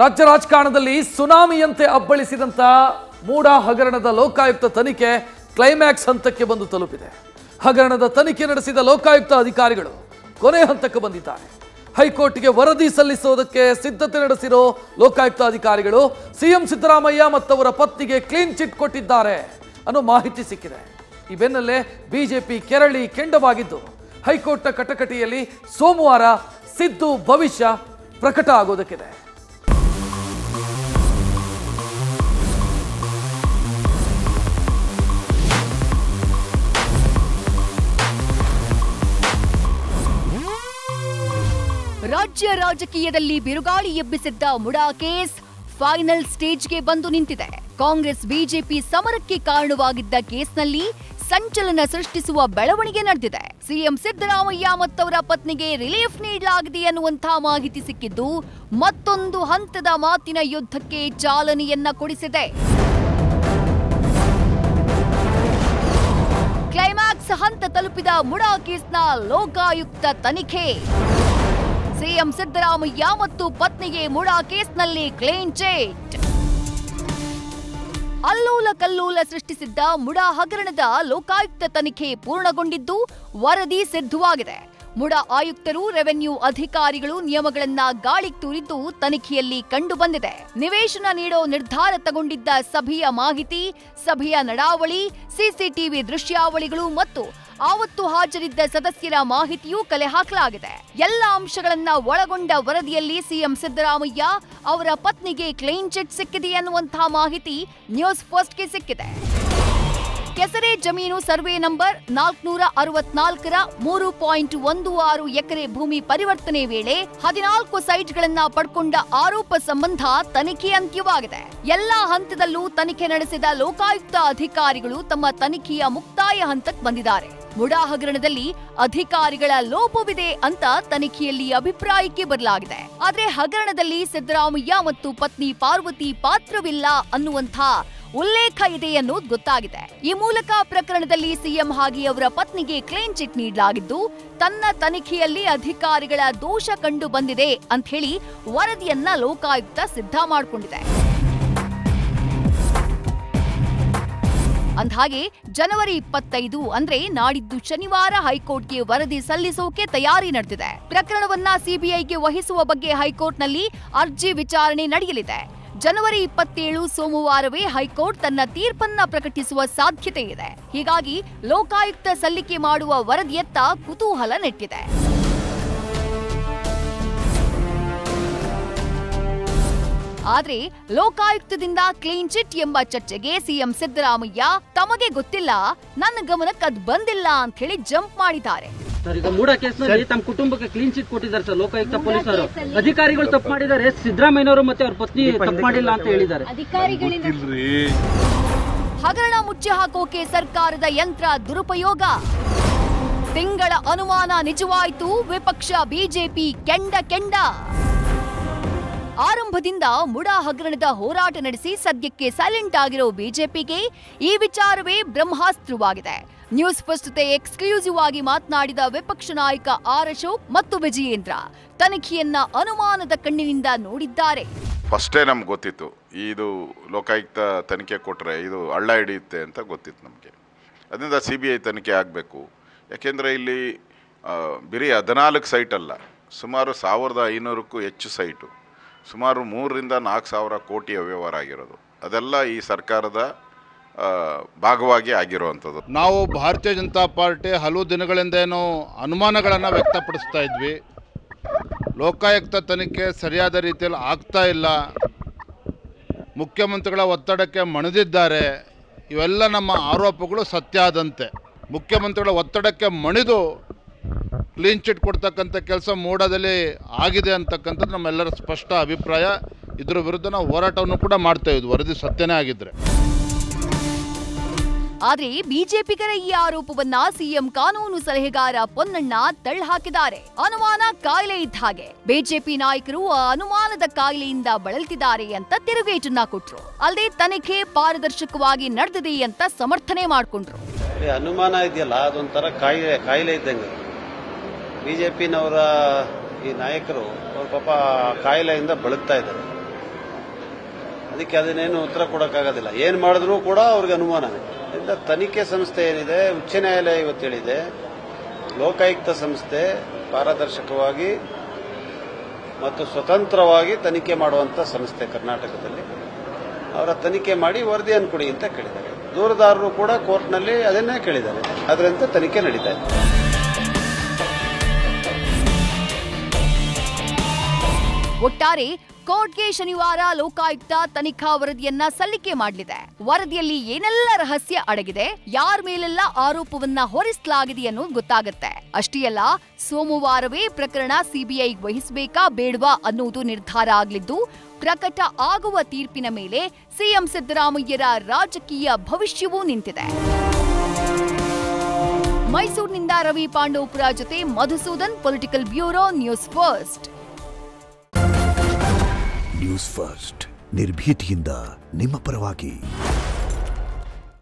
ರಾಜ್ಯ ರಾಜಕಾರಣದಲ್ಲಿ ಸುನಾಮಿಯಂತೆ ಅಬ್ಬಳಿಸಿದಂತ ಮೂಡ ಹಗರಣದ ಲೋಕಾಯುಕ್ತ ತನಿಖೆ ಕ್ಲೈಮ್ಯಾಕ್ಸ್ ಹಂತಕ್ಕೆ ಬಂದು ತಲುಪಿದೆ. ಹಗರಣದ ತನಿಖೆ ನಡೆಸಿದ ಲೋಕಾಯುಕ್ತ ಅಧಿಕಾರಿಗಳು ಕೊನೆ ಹಂತಕ್ಕೆ ಬಂದಿದ್ದಾರೆ. ಹೈಕೋರ್ಟ್ಗೆ ವರದಿ ಸಲ್ಲಿಸುವುದಕ್ಕೆ ಸಿದ್ಧತೆ ನಡೆಸಿರೋ ಲೋಕಾಯುಕ್ತ ಅಧಿಕಾರಿಗಳು ಸಿಎಂ ಸಿದ್ದರಾಮಯ್ಯ ಮತ್ತವರ ಪತ್ನಿಗೆ ಕ್ಲೀನ್ ಚಿಟ್ ಕೊಟ್ಟಿದ್ದಾರೆ ಅನ್ನೋ ಮಾಹಿತಿ ಸಿಕ್ಕಿದೆ. ಈ ಬೆನ್ನಲ್ಲೇ ಬಿಜೆಪಿ ಕೆರಳಿ ಕೆಂಡವಾಗಿದ್ದು ಹೈಕೋರ್ಟ್ನ ಕಟಕಟಿಯಲ್ಲಿ ಸೋಮವಾರ ಸಿದ್ದು ಭವಿಷ್ಯ ಪ್ರಕಟ ಆಗೋದಕ್ಕಿದೆ. ರಾಜ್ಯ ರಾಜಕೀಯದಲ್ಲಿ ಬಿರುಗಾಳಿ ಎಬ್ಬಿಸಿದ್ದ ಮುಡಾ ಕೇಸ್ ಫೈನಲ್ ಸ್ಟೇಜ್ಗೆ ಬಂದು ನಿಂತಿದೆ. ಕಾಂಗ್ರೆಸ್ ಬಿಜೆಪಿ ಸಮರಕ್ಕೆ ಕಾರಣವಾಗಿದ್ದ ಕೇಸ್ನಲ್ಲಿ ಸಂಚಲನ ಸೃಷ್ಟಿಸುವ ಬೆಳವಣಿಗೆ ನಡೆದಿದೆ. ಸಿಎಂ ಸಿದ್ದರಾಮಯ್ಯ ಮತ್ತವರ ಪತ್ನಿಗೆ ರಿಲೀಫ್ ನೀಡಲಾಗಿದೆ ಅನ್ನುವಂಥ ಮಾಹಿತಿ ಸಿಕ್ಕಿದ್ದು ಮತ್ತೊಂದು ಹಂತದ ಮಾತಿನ ಯುದ್ಧಕ್ಕೆ ಚಾಲನೆಯನ್ನ ಕೊಡಿಸಿದೆ. ಕ್ಲೈಮ್ಯಾಕ್ಸ್ ಹಂತ ತಲುಪಿದ ಮುಡಾ ಕೇಸ್ನ ಲೋಕಾಯುಕ್ತ ತನಿಖೆ. ಸಿಎಂ ಸಿದ್ದರಾಮಯ್ಯ ಮತ್ತು ಪತ್ನಿಗೆ ಮುಡಾ ಕೇಸ್ನಲ್ಲಿ ಕ್ಲೀನ್ ಚಿಟ್. ಅಲ್ಲೋಲ ಕಲ್ಲೋಲ ಸೃಷ್ಟಿಸಿದ್ದ ಮುಡಾ ಹಗರಣದ ಲೋಕಾಯುಕ್ತ ತನಿಖೆ ಪೂರ್ಣಗೊಂಡಿದ್ದು ವರದಿ ಸಿದ್ಧವಾಗಿದೆ. ಮುಡಾ ಆಯುಕ್ತರು, ರೆವೆನ್ಯೂ ಅಧಿಕಾರಿಗಳು ನಿಯಮಗಳನ್ನ ಗಾಳಿಗೆ ತೂರಿದ್ದು ತನಿಖೆಯಲ್ಲಿ ಕಂಡು ಬಂದಿದೆ. ನಿವೇಶನ ನೀಡೋ ನಿರ್ಧಾರ ತಗೊಂಡಿದ್ದ ಸಭೆಯ ಮಾಹಿತಿ, ಸಭೆಯ ನಡಾವಳಿ, ಸಿಸಿಟಿವಿ ದೃಶ್ಯಾವಳಿಗಳು ಮತ್ತು ಆವತ್ತು ಹಾಜರಿದ್ದ ಸದಸ್ಯರ ಮಾಹಿತಿಯೂ ಕಲೆ ಹಾಕಲಾಗಿದೆ. ಎಲ್ಲ ಅಂಶಗಳನ್ನ ಒಳಗೊಂಡ ವರದಿಯಲ್ಲಿ ಸಿಎಂ ಸಿದ್ದರಾಮಯ್ಯ ಅವರ ಪತ್ನಿಗೆ ಕ್ಲೀನ್ ಚಿಟ್ ಸಿಕ್ಕಿದೆ ಅನ್ನುವಂತಹ ಮಾಹಿತಿ ನ್ಯೂಸ್ ಫಸ್ಟ್ಗೆ ಸಿಕ್ಕಿದೆ. ಕೆಸರೆ ಜಮೀನು ಸರ್ವೆ ನಂಬರ್ 464ರ 3.16 ಎಕರೆ ಭೂಮಿ ಪರಿವರ್ತನೆ ವೇಳೆ 14 ಸೈಟ್ಗಳನ್ನ ಪಡ್ಕೊಂಡ ಆರೋಪ ಸಂಬಂಧ ತನಿಖೆ ಅಂತ್ಯವಾಗಿದೆ. ಎಲ್ಲಾ ಹಂತದಲ್ಲೂ ತನಿಖೆ ನಡೆಸಿದ ಲೋಕಾಯುಕ್ತ ಅಧಿಕಾರಿಗಳು ತಮ್ಮ ತನಿಖೆಯ ಮುಕ್ತಾಯ ಹಂತಕ್ಕೆ ಬಂದಿದ್ದಾರೆ. ಮುಡಾ ಹಗರಣದಲ್ಲಿ ಅಧಿಕಾರಿಗಳ ಲೋಪವಿದೆ ಅಂತ ತನಿಖೆಯಲ್ಲಿ ಅಭಿಪ್ರಾಯಕ್ಕೆ ಬರಲಾಗಿದೆ. ಆದ್ರೆ ಹಗರಣದಲ್ಲಿ ಸಿದ್ದರಾಮಯ್ಯ ಮತ್ತು ಪತ್ನಿ ಪಾರ್ವತಿ ಪಾತ್ರವಿಲ್ಲ ಅನ್ನುವಂಥ ಉಲ್ಲೇಖ ಇದೆ ಅನ್ನೋದು ಗೊತ್ತಾಗಿದೆ. ಈ ಮೂಲಕ ಪ್ರಕರಣದಲ್ಲಿ ಸಿಎಂ ಹಾಗೆ ಅವರ ಪತ್ನಿಗೆ ಕ್ಲೀನ್ ಚಿಟ್ ನೀಡಲಾಗಿದ್ದು ತನ್ನ ತನಿಖೆಯಲ್ಲಿ ಅಧಿಕಾರಿಗಳ ದೋಷ ಕಂಡು ಬಂದಿದೆ ಅಂತ ಹೇಳಿ ವರದಿಯನ್ನ ಲೋಕಾಯುಕ್ತ ಸಿದ್ಧ ಮಾಡಿಕೊಂಡಿದೆ. ಅಂದ್ಹಾಗೆ ಜನವರಿ 25 ಅಂದ್ರೆ ನಾಡಿದ್ದು ಶನಿವಾರ ಹೈಕೋರ್ಟ್ಗೆ ವರದಿ ಸಲ್ಲಿಸೋಕೆ ತಯಾರಿ ನಡೆದಿದೆ. ಪ್ರಕರಣವನ್ನ ಸಿಬಿಐಗೆ ವಹಿಸುವ ಬಗ್ಗೆ ಹೈಕೋರ್ಟ್ನಲ್ಲಿ ಅರ್ಜಿ ವಿಚಾರಣೆ ನಡೆಯಲಿದೆ. ಜನವರಿ 27 ಸೋಮವಾರವೇ ಹೈಕೋರ್ಟ್ ತನ್ನ ತೀರ್ಪನ್ನ ಪ್ರಕಟಿಸುವ ಸಾಧ್ಯತೆ ಇದೆ. ಹೀಗಾಗಿ ಲೋಕಾಯುಕ್ತ ಸಲ್ಲಿಕೆ ಮಾಡುವ ವರದಿಯತ್ತ ಕುತೂಹಲ ನೆಟ್ಟಿದೆ. ಆದ್ರೆ ಲೋಕಾಯುಕ್ತದಿಂದ ಕ್ಲೀನ್ ಚಿಟ್ ಎಂಬ ಚರ್ಚೆಗೆ ಸಿಎಂ ಸಿದ್ದರಾಮಯ್ಯ ತಮಗೆ ಗೊತ್ತಿಲ್ಲ, ನನ್ನ ಗಮನಕ್ಕೆ ಅದು ಬಂದಿಲ್ಲ ಅಂತ ಹೇಳಿ ಜಂಪ್ ಮಾಡಿದ್ದಾರೆ. ಈಗ ಮೂಡಾ ಕೇಸ್ನಲ್ಲಿ ತಮ್ಮ ಕುಟುಂಬಕ್ಕೆ ಕ್ಲೀನ್ ಚಿಟ್ ಕೊಟ್ಟಿದ್ದಾರೆ ಸರ್ ಲೋಕಾಯುಕ್ತ ಪೊಲೀಸರು. ಅಧಿಕಾರಿಗಳು ತಪ್ಪು ಮಾಡಿದ್ದಾರೆ, ಸಿದ್ದರಾಮಯ್ಯನವರು ಮತ್ತೆ ಅವ್ರ ಪತ್ನಿ ತಪ್ಪು ಮಾಡಿಲ್ಲ ಅಂತ ಹೇಳಿದ್ದಾರೆ. ಹಗರಣ ಮುಚ್ಚಿ ಹಾಕೋಕೆ ಸರ್ಕಾರದ ಯಂತ್ರ ದುರುಪಯೋಗ. ತಿಂಗಳ ಅನುಮಾನ ನಿಜವಾಯಿತು, ವಿಪಕ್ಷ ಬಿಜೆಪಿ ಕೆಂಡ. ಆರಂಭದಿಂದ ಮುಡಾ ಹಗರಣದ ಹೋರಾಟ ನಡೆಸಿ ಸದ್ಯಕ್ಕೆ ಸೈಲೆಂಟ್ ಆಗಿರೋ ಬಿಜೆಪಿಗೆ ಈ ವಿಚಾರವೇ ಬ್ರಹ್ಮಾಸ್ತ್ರವಾಗಿದೆ. ನ್ಯೂಸ್ ಫಸ್ಟ್ ಜೊತೆ ಎಕ್ಸ್ಕ್ಲೂಸಿವ್ ಆಗಿ ಮಾತನಾಡಿದ ವಿಪಕ್ಷ ನಾಯಕ ಆರ್ ಅಶೋಕ್ ಮತ್ತು ವಿಜಯೇಂದ್ರ ತನಿಖೆಯನ್ನ ಅನುಮಾನದ ಕಣ್ಣಿನಿಂದ ನೋಡಿದ್ದಾರೆ. ಫಸ್ಟೇ ನಮ್ಗೆ ಗೊತ್ತಿತ್ತು ಇದು ಲೋಕಾಯುಕ್ತ ತನಿಖೆ ಕೊಟ್ಟರೆ ಇದು ಹಳ್ಳ ಹಿಡಿಯುತ್ತೆ ಅಂತ ಗೊತ್ತಿತ್ತು ನಮಗೆ. ಅದರಿಂದ CBI ತನಿಖೆ ಆಗಬೇಕು. ಯಾಕೆಂದರೆ ಇಲ್ಲಿ ಬರೀ 14 ಸೈಟ್ ಅಲ್ಲ, ಸುಮಾರು 1500ಕ್ಕೂ ಹೆಚ್ಚು ಸೈಟು, ಸುಮಾರು 3 ರಿಂದ 4 ಸಾವಿರ ಕೋಟಿ ಅವ್ಯವಹಾರ ಆಗಿರೋದು. ಅದೆಲ್ಲ ಈ ಸರ್ಕಾರದ ಭಾಗವಾಗಿ ಆಗಿರುವಂಥದ್ದು. ನಾವು ಭಾರತೀಯ ಜನತಾ ಪಾರ್ಟಿ ಹಲವು ದಿನಗಳಿಂದ ಏನೋ ಅನುಮಾನಗಳನ್ನು ವ್ಯಕ್ತಪಡಿಸ್ತಾ ಇದ್ವಿ. ಲೋಕಾಯುಕ್ತ ತನಿಖೆ ಸರಿಯಾದ ರೀತಿಯಲ್ಲಿ ಆಗ್ತಾ ಇಲ್ಲ, ಮುಖ್ಯಮಂತ್ರಿಗಳ ಒತ್ತಡಕ್ಕೆ ಮಣಿದಿದ್ದಾರೆ, ಇವೆಲ್ಲ ನಮ್ಮ ಆರೋಪಗಳು ಸತ್ಯ ಆದಂತೆ. ಮುಖ್ಯಮಂತ್ರಿಗಳ ಒತ್ತಡಕ್ಕೆ ಮಣಿದು ಕ್ಲೀನ್ ಚಿಟ್ ಕೊಡ್ತಕ್ಕಂಥ ಕೆಲಸ ಮೂಡಾದಲ್ಲಿ ಆಗಿದೆ ಅಂತಕ್ಕಂಥದ್ದು ನಮ್ಮೆಲ್ಲರ ಸ್ಪಷ್ಟ ಅಭಿಪ್ರಾಯ. ಇದ್ರ ವಿರುದ್ಧ ನಾವು ಹೋರಾಟವನ್ನು ಕೂಡ ಮಾಡ್ತಾ ಇದ್ವಿ, ವರದಿ ಸತ್ಯನೇ ಆಗಿದ್ರೆ. ಆದ್ರೆ ಬಿಜೆಪಿಗರ ಈ ಆರೋಪವನ್ನ ಸಿಎಂ ಕಾನೂನು ಸಲಹೆಗಾರ ಪೊನ್ನಣ್ಣ ತಳ್ಳಹಾಕಿದ್ದಾರೆ. ಅನುಮಾನ ಕಾಯಿಲೆ ಇದ್ದ ಹಾಗೆ ಬಿಜೆಪಿ ನಾಯಕರು ಆ ಅನುಮಾನದ ಕಾಯಿಲೆಯಿಂದ ಬಳಲ್ತಿದ್ದಾರೆ ಅಂತ ತಿರುಗೇಟನ್ನ ಕೊಟ್ರು. ಅಲ್ಲದೆ ತನಿಖೆ ಪಾರದರ್ಶಕವಾಗಿ ನಡೆದಿದೆ ಅಂತ ಸಮರ್ಥನೆ ಮಾಡಿಕೊಂಡ್ರು. ಅನುಮಾನ ಇದೆಯಲ್ಲ ಅದೊಂಥರ ಕಾಯಿಲೆ ಇದ್ದಂಗೆ. ಬಿಜೆಪಿನವರ ಈ ನಾಯಕರು ಅವ್ರ ಪಾಪ ಕಾಯಿಲೆಯಿಂದ ಬಳಲ್ತಾ ಇದ್ದಾರೆ. ಅದಕ್ಕೆ ಅದನ್ನೇನು ಉತ್ತರ ಕೊಡೋಕ್ಕಾಗೋದಿಲ್ಲ. ಏನು ಮಾಡಿದ್ರೂ ಕೂಡ ಅವ್ರಿಗೆ ಅನುಮಾನವೇ. ಇದರಿಂದ ತನಿಖೆ ಸಂಸ್ಥೆ ಏನಿದೆ, ಉಚ್ಚ ನ್ಯಾಯಾಲಯ ಇವತ್ತು ಹೇಳಿದೆ, ಲೋಕಾಯುಕ್ತ ಸಂಸ್ಥೆ ಪಾರದರ್ಶಕವಾಗಿ ಮತ್ತು ಸ್ವತಂತ್ರವಾಗಿ ತನಿಖೆ ಮಾಡುವಂಥ ಸಂಸ್ಥೆ ಕರ್ನಾಟಕದಲ್ಲಿ. ಅವರ ತನಿಖೆ ಮಾಡಿ ವರದಿಯನ್ನು ಕೊಡಿ ಅಂತ ಕೇಳಿದ್ದಾರೆ. ದೂರುದಾರರು ಕೂಡ ಕೋರ್ಟ್ನಲ್ಲಿ ಅದನ್ನೇ ಕೇಳಿದ್ದಾರೆ. ಅದರಂತೆ ತನಿಖೆ ನಡೀತಾ ಇದೆ. ಒಟ್ಟಾರೆ ಕೋರ್ಟ್ಗೆ ಶನಿವಾರ ಲೋಕಾಯುಕ್ತ ತನಿಖಾ ವರದಿಯನ್ನ ಸಲ್ಲಿಕೆ ಮಾಡಲಿದೆ. ವರದಿಯಲ್ಲಿ ಏನೆಲ್ಲ ರಹಸ್ಯ ಅಡಗಿದೆ, ಯಾರ ಮೇಲೆಲ್ಲ ಆರೋಪವನ್ನ ಹೊರಿಸಲಾಗಿದೆ ಅನ್ನೋದು ಗೊತ್ತಾಗುತ್ತೆ. ಅಷ್ಟೇ ಅಲ್ಲ, ಸೋಮವಾರವೇ ಪ್ರಕರಣ ಸಿಬಿಐ ವಹಿಸಬೇಕಾ ಬೇಡವಾ ಅನ್ನೋದು ನಿರ್ಧಾರ ಆಗಲಿದ್ದು, ಪ್ರಕಟ ಆಗುವ ತೀರ್ಪಿನ ಮೇಲೆ ಸಿಎಂ ಸಿದ್ದರಾಮಯ್ಯರ ರಾಜಕೀಯ ಭವಿಷ್ಯವೂ ನಿಂತಿದೆ. ಮೈಸೂರಿನಿಂದ ರವಿ ಪಾಂಡವಪುರ ಜೊತೆ Madhusudan, political bureau, news first. News first ನಿರ್ಭೀತಿಯಿಂದ ನಿಮ್ಮ ಪರವಾಗಿ.